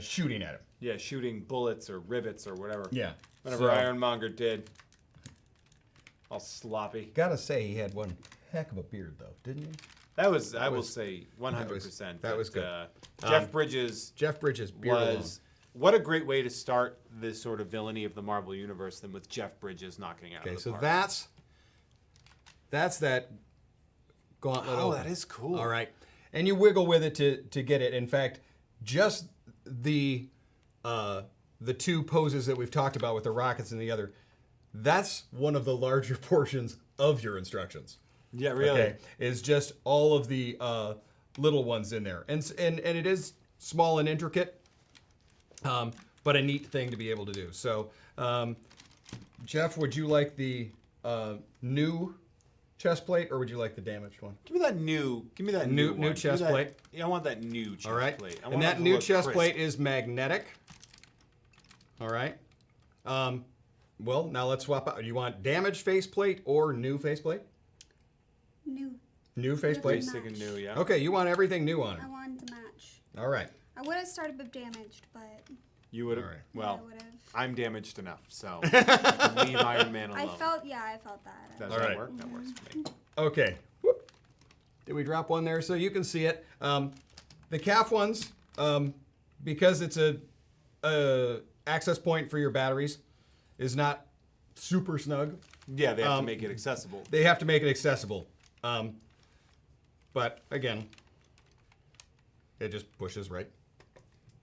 shooting at him. Yeah, shooting bullets or rivets or whatever. Yeah. Whatever So- Ironmonger did. All sloppy. Gotta say, he had one heck of a beard, though, didn't he? That was, I will was- say, 100%. that was good. Jeff Bridges Jeff Bridges, beard alone. was. What a great way to start this sort of villainy of the Marvel Universe than with Jeff Bridges knocking it out Okay, of the so park. that's that gauntlet. Oh, open. that is cool. All right, and you wiggle with it to get it. In fact, just the two poses that we've talked about with the rockets and the other, that's one of the larger portions of your instructions. Yeah, really. Okay, is just all of the little ones in there, and it is small and intricate, but a neat thing to be able to do. So, Jeff, would you like the new chest plate, or would you like the damaged one? Give me that new. Give me that New- new new one. chest Give me that- plate. Yeah, I want that new chest All right, plate. I and want it that to new look chest crisp. plate is magnetic. All right. Well, now let's swap out. Do you want damaged faceplate or new faceplate? New. New faceplate. Basic and new, yeah. Okay, you want everything new on it. I wanted to match. All right. I would have started with damaged, but You would have. All right. Well, I would have. I'm damaged enough, so you can leave Iron Man alone. I felt that. Does All that right. work? That works for me. Okay. Whoop. Did we drop one there so you can see it? The calf ones, because it's a access point for your batteries, is not super snug. Yeah, they have to make it accessible. They have to make it accessible. But again, it just pushes right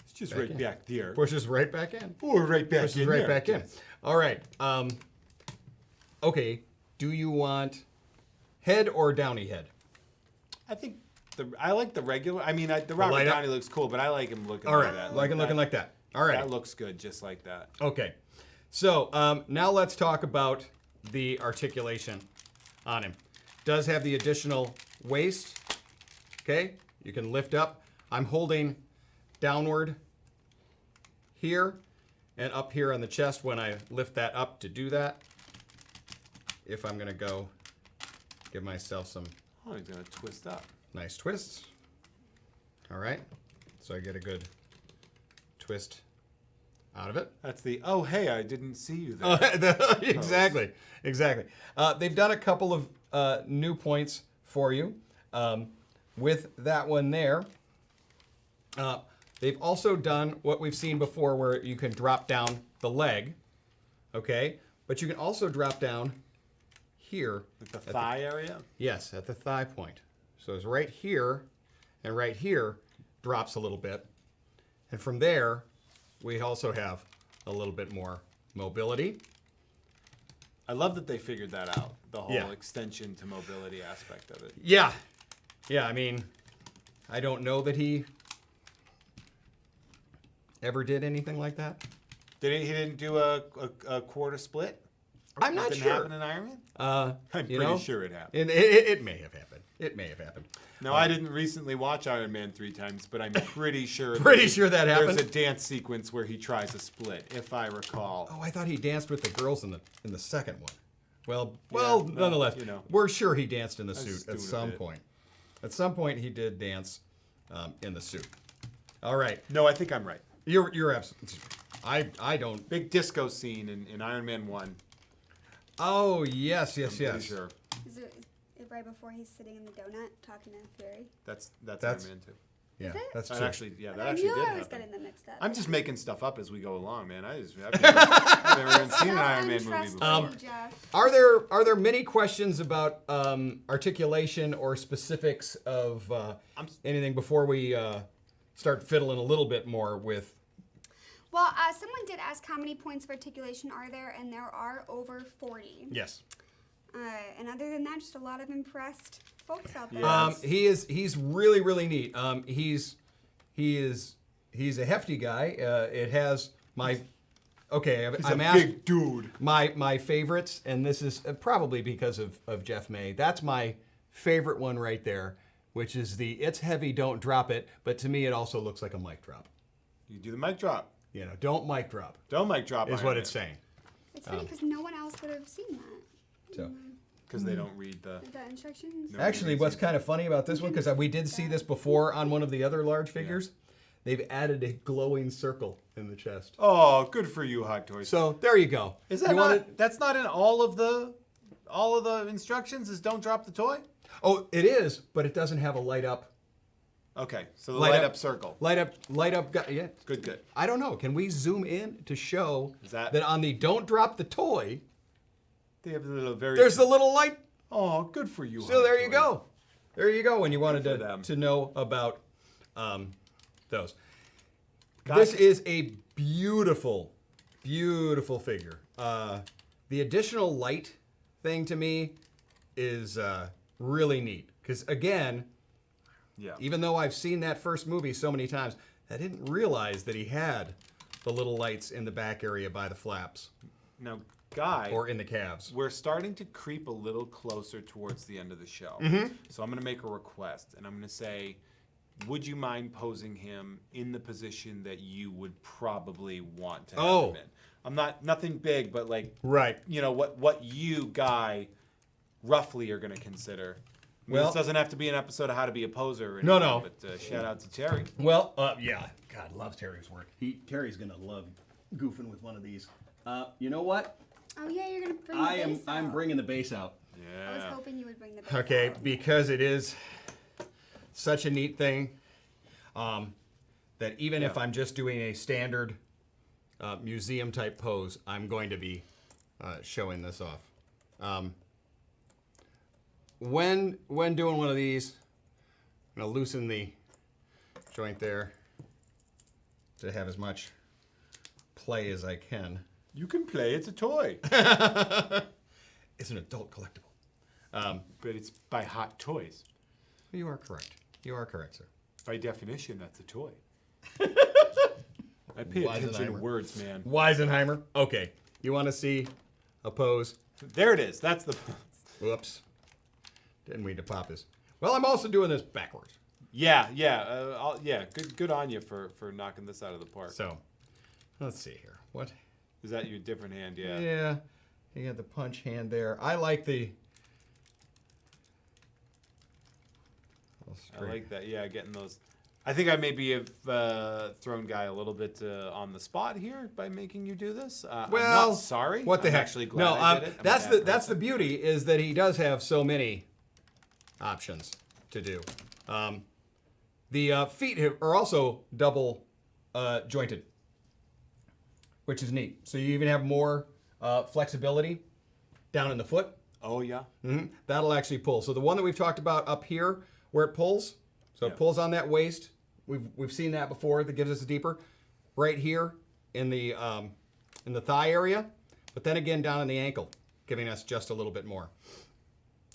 It's just back right in. back there. pushes right back in. Or right back Pushes in right there. back in. All right. Okay. Do you want head or downy head? I think I like the regular. I mean, the Robert light up? Downey looks cool, but I like him looking All like right. that. Like him looking like that. All right. That looks good, just like that. Okay. So now let's talk about the articulation on him. Does have the additional waist. Okay. You can lift up. I'm holding downward here and up here on the chest when I lift that up to do that. If I'm going to go give myself some Oh, he's gonna twist up. nice twists. All right. So I get a good twist out of it. That's the oh hey, I didn't see you there. Exactly. They've done a couple of new points for you with that one there. They've also done what we've seen before where you can drop down the leg, okay? But you can also drop down here. At the thigh area. Yes, at the thigh point. So it's right here and right here drops a little bit. And from there, we also have a little bit more mobility. I love that they figured that out. The whole Yeah. extension to mobility aspect of it. Yeah. Yeah, I mean, I don't know that he ever did anything like that. He didn't do a quarter split? I'm not Didn't sure. happen in Iron Man? I'm you pretty know, sure it happened. and it may have happened. It may have happened. No, I didn't recently watch Iron Man 3 times, but I'm pretty sure. Sure that happened. There's a dance sequence where he tries a split, if I recall. Oh, I thought he danced with the girls in the second one. Well, Yeah, nonetheless, you know. we're sure he danced in the was suit at doing a some bit. point. At some point, he did dance in the suit. All right, No, I think I'm right. you're absolutely. I don't. Big disco scene in Iron Man 1. Oh yes, I'm pretty sure. Is it right before he's sitting in the donut talking to Fury? That's That's- Iron Man 2. Yeah, Is it? that's That true. actually, yeah, that I actually knew did I was happen. getting them mixed up. I'm just making stuff up as we go along, man. I've never even seen an Iron Man movie before. Jeff. Are there many questions about articulation or specifics of anything before we start fiddling a little bit more with? Well, someone did ask how many points of articulation are there, and there are over 40. Yes. And other than that, just a lot of impressed folks out there. Yeah. He's really neat. He's a hefty guy. It has my He's I'm a asked big dude. my favorites, and this is probably because of Jeff May. That's my favorite one right there, which is the it's heavy, don't drop it. But to me, it also looks like a mic drop. You do the mic drop. You know, don't mic drop Don't mic drop. is Iron what Man. it's saying. It's funny because no one else would have seen that. So. Because they don't read the. The instructions. No. Actually, what's kind of funny about this one, because we did see this before on one of the other large figures, they've added a glowing circle in the chest. Oh, good for you, Hot Toys. So there you go. Is that You not? wanted- That's not in all of the instructions. Is don't drop the toy. Oh, it is, but it doesn't have a light up. Okay, so the Light light up. up circle. Light up. Yeah. Good. I don't know. Can we zoom in to show Is that- on the don't drop the toy, They have a little very. there's the little light. Oh, good for you. So Hot there you Toys. go. There you go. When you wanted Good for them. to know about those. Guy- This is a beautiful figure. The additional light thing to me is really neat. Because again, Yeah. even though I've seen that first movie so many times, I didn't realize that he had the little lights in the back area by the flaps Now, Guy. or in the calves. We're starting to creep a little closer towards the end of the show. So I'm going to make a request, and I'm going to say, would you mind posing him in the position that you would probably want to have him in? I'm nothing big, but like, Right. you know, what you, Guy, roughly are going to consider. I mean, Well- this doesn't have to be an episode of How to Be a Poser or No, anything, no. But shout out to Terry. Well, yeah. God, loves Terry's work. Terry's gonna love goofing with one of these. You know what? Oh yeah, you're gonna bring the base out. I'm bringing the base out. I was Yeah. hoping you would bring the base Okay, out. because it is such a neat thing that even if Yeah. I'm just doing a standard museum type pose, I'm going to be showing this off. When doing one of these, I'm gonna loosen the joint there to have as much play as I can. You can play. It's a toy. It's an adult collectible. But it's by Hot Toys. You are correct. You are correct, sir. By definition, that's a toy. I pay attention to Weisenheimer. words, man. Weisenheimer. Okay. You want to see a pose? There it is. That's the. Whoops. Didn't mean to pop this. Well, I'm also doing this backwards. Yeah. Good on you for knocking this out of the park. So, let's see here. What? Is that your different hand? Yeah. Yeah. You got the punch hand there. I like the. I like that. Yeah, getting those. I think I maybe have thrown Guy a little bit on the spot here by making you do this. I'm Well, not sorry. What the I'm heck? actually glad No, I did it. I'm a that's bad that's the person. beauty is that he does have so many options to do. The feet are also double jointed, which is neat. So you even have more flexibility down in the foot. Oh yeah. That'll actually pull. So the one that we've talked about up here, where it pulls, so Yeah. it pulls on that waist. We've seen that before. That gives us a deeper. Right here in the thigh area, but then again down in the ankle, giving us just a little bit more.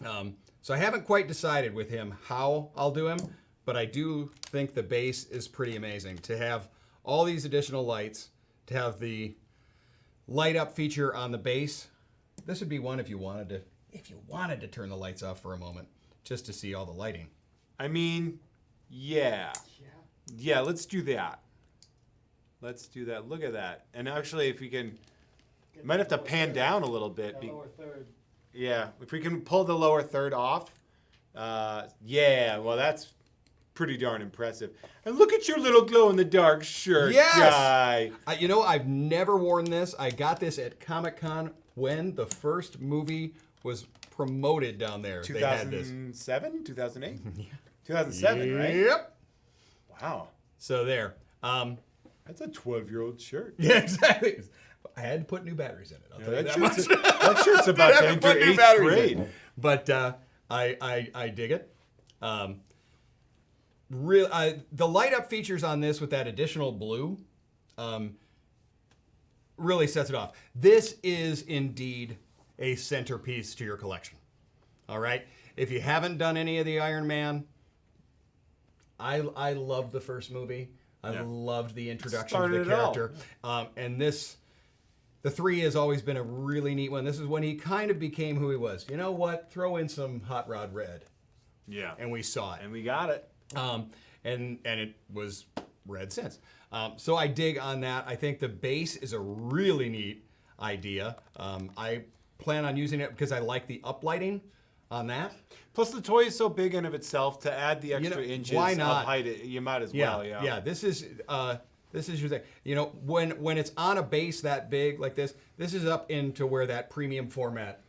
So I haven't quite decided with him how I'll do him, but I do think the base is pretty amazing to have all these additional lights, to have the light up feature on the base. This would be one if you wanted to turn the lights off for a moment, just to see all the lighting. I mean, yeah. Yeah, let's do that. Let's do that. Look at that. And actually, if we can, might have to pan down a little bit. Lower third. Yeah, if we can pull the lower third off. Yeah, well, that's pretty darn impressive. And look at your little glow-in-the-dark shirt, Guy. You know, I've never worn this. I got this at Comic-Con when the first movie was promoted down there. 2007? 2008? 2007, right? Yep. Wow. So there. That's a 12-year-old shirt. Yeah, exactly. I had to put new batteries in it. I'll tell you that much. That shirt's about to enter 8th grade. But I dig it. The light up features on this with that additional blue really sets it off. This is indeed a centerpiece to your collection. All right? If you haven't done any of the Iron Man, I loved the first movie. I loved the introduction to the character. And the 3 has always been a really neat one. This is when he kind of became who he was. You know what? Throw in some Hot Rod red. Yeah. And we saw it. And we got it. And it was red since. So I dig on that. I think the base is a really neat idea. I plan on using it because I like the uplighting on that. Plus, the toy is so big in of itself. To add the extra inches why not? of height, you might as well. Yeah. This is your thing. You know, when it's on a base that big like this is up into where that premium format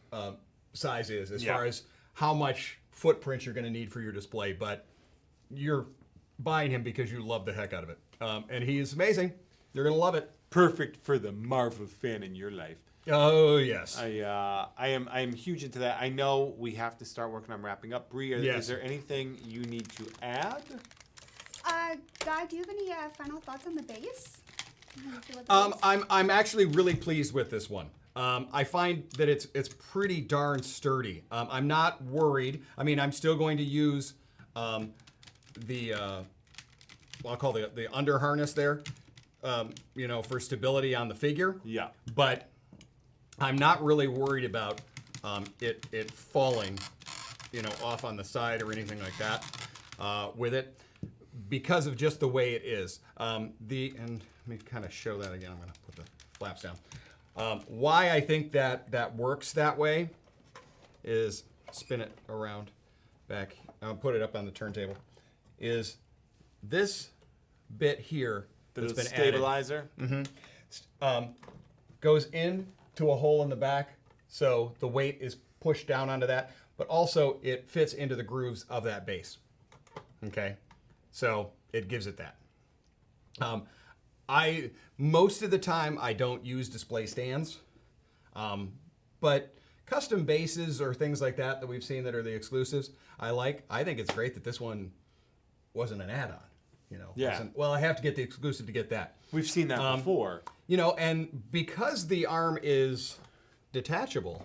size is, as far as how much footprint you're going to need for your display. But you're buying him because you love the heck out of it, and he is amazing. You're going to love it. Perfect for the Marvel fan in your life. Oh yes. I am huge into that. I know we have to start working on wrapping up. Bree, is there anything you need to add? Guy, do you have any final thoughts on the base? I'm actually really pleased with this one. I find that it's pretty darn sturdy. I'm not worried. I mean, I'm still going to use I'll call the under harness there, for stability on the figure. Yeah. But I'm not really worried about it falling, off on the side or anything like that with it, because of just the way it is. And let me kind of show that again. I'm going to put the flaps down. Why I think that works that way is, spin it around back. I'll put it up on the turntable. Is this bit here that's been stabilizer added, goes into a hole in the back, so the weight is pushed down onto that, but also it fits into the grooves of that base. Okay, so it gives it that. Most of the time I don't use display stands, but custom bases or things like that we've seen that are the exclusives, I think it's great that this one wasn't an add-on. Well, I have to get the exclusive to get that. We've seen that before. And because the arm is detachable,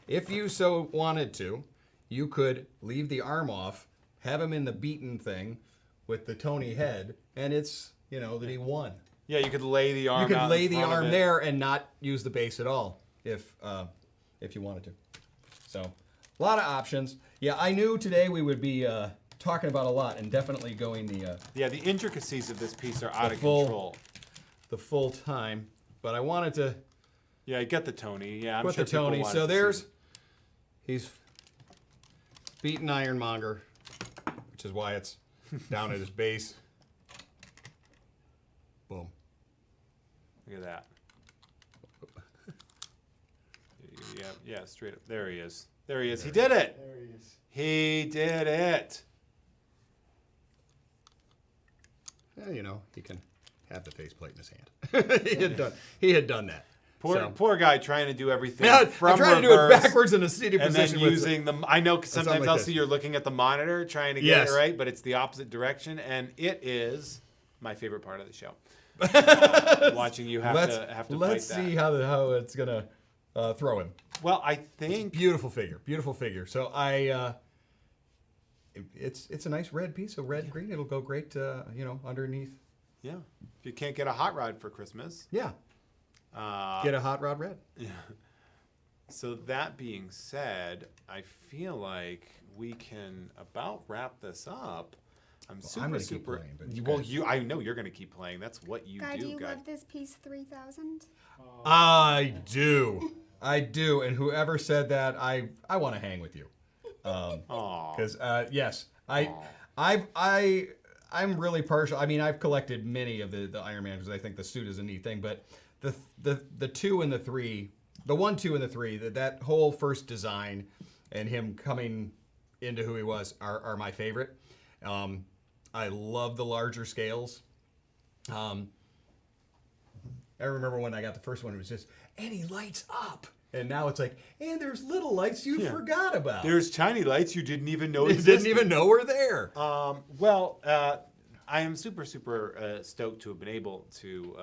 if you so wanted to, you could leave the arm off, have him in the beaten thing with the Tony head, and it's, that he won. Yeah, you could lay the arm. You could out lay in the front of arm it. there and not use the base at all, if you wanted to. So, a lot of options. Yeah, I knew today we would be talking about a lot, and definitely going the intricacies of this piece are out of control. The full time, but I wanted to. Yeah, I get the Tony. Yeah, I'm put sure the Tony. people So wanted to see he's beaten Ironmonger, which is why it's down at his base. Boom. Look at that. Yeah, straight up. There he is. There he is. He did it. There he is. He did it. Yeah, he can have the faceplate in his hand. he had done that. Poor guy trying to do everything from I'm trying reverse, to do it backwards in a seated and position. then using the. I know sometimes like I'll this. see you're looking at the monitor trying to get it right, but it's the opposite direction, and it is my favorite part of the show. Watching you have to fight that. Let's see how it's gonna throw him. Well, I think beautiful figure. So it's a nice red piece, so red green. It'll go great, underneath. Yeah, if you can't get a hot rod for Christmas, yeah, Get a Hotrod red. So that being said, I feel like we can about wrap this up. I'm gonna keep playing, but I know you're going to keep playing. That's what you Guy, do, do you Guy. love this piece 3000? I do. And whoever said that, I want to hang with you. Because yes, I'm really partial. I mean, I've collected many of the Iron Man because I think the suit is a neat thing. But the 2 and the 3, the 1, 2, and the 3, that whole first design and him coming into who he was are my favorite. I love the larger scales. I remember when I got the first one, it was just, and he lights up. And now it's like, and there's little lights you forgot about. There's tiny lights you didn't even know You existed. didn't even know were there. I am super stoked to have been able to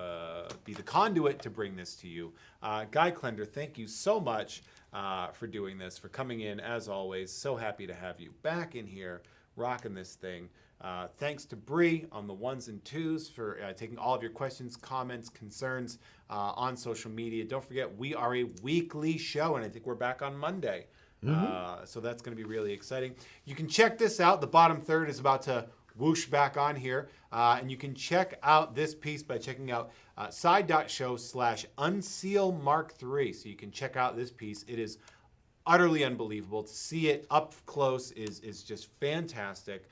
be the conduit to bring this to you. Guy Klender, thank you so much for doing this, for coming in, as always. So happy to have you back in here, rocking this thing. Thanks to Bree on the 1s and 2s for taking all of your questions, comments, concerns on social media. Don't forget, we are a weekly show, and I think we're back on Monday. So that's going to be really exciting. You can check this out. The bottom third is about to whoosh back on here. And you can check out this piece by checking out side.show/Unseal Mark III. So you can check out this piece. It is utterly unbelievable. To see it up close is just fantastic.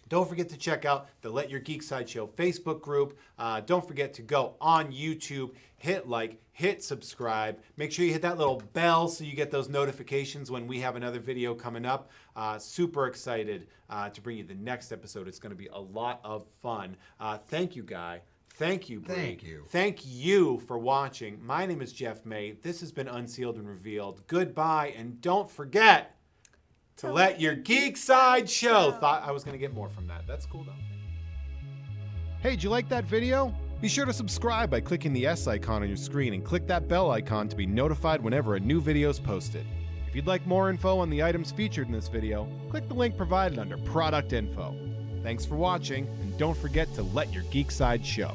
Don't forget to check out the Let Your Geek Sideshow Facebook group. Don't forget to go on YouTube, hit like, hit subscribe. Make sure you hit that little bell so you get those notifications when we have another video coming up. Super excited to bring you the next episode. It's going to be a lot of fun. Thank you, Guy. Thank you, Bree. Thank you. Thank you for watching. My name is Jeff May. This has been Unsealed and Revealed. Goodbye, and don't forget to let your geek side show. Thought I was going to get more from that. That's cool, though. Hey, did you like that video? Be sure to subscribe by clicking the S icon on your screen and click that bell icon to be notified whenever a new video is posted. If you'd like more info on the items featured in this video, click the link provided under Product Info. Thanks for watching, and don't forget to let your geek side show.